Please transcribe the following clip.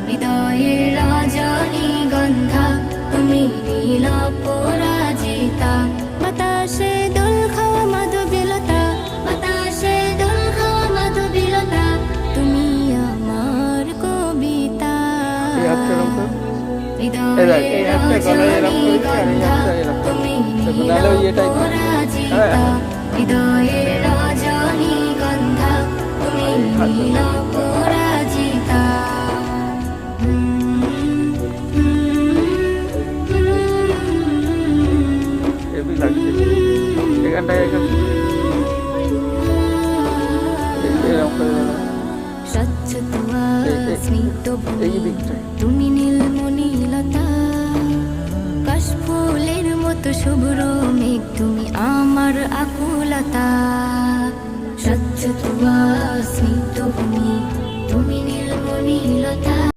হৃদয়ের রজনীগন্ধা তুমি নীল পরাজিতা। বাতাসে দোল খাওয়া মাধবীলতা, বাতাসে দোল খাওয়া মাধবীলতা, তুমি আমার কবিতা। হৃদয়ের রজনীগন্ধা তুমি নীল পরাজিতা, হৃদয়ের রজনীগন্ধা তুমি নীল পরাজিতা। স্বচ্ছ তুয়া স্নিগ্ধ ভূমি তুমি নীলমণিলতা, কাশফুলের মতো শুভ্র মেঘ তুমি আমার আকুলতা। স্বচ্ছ তুয়া স্নিগ্ধ ভূমি তুমি নীলমণিলতা,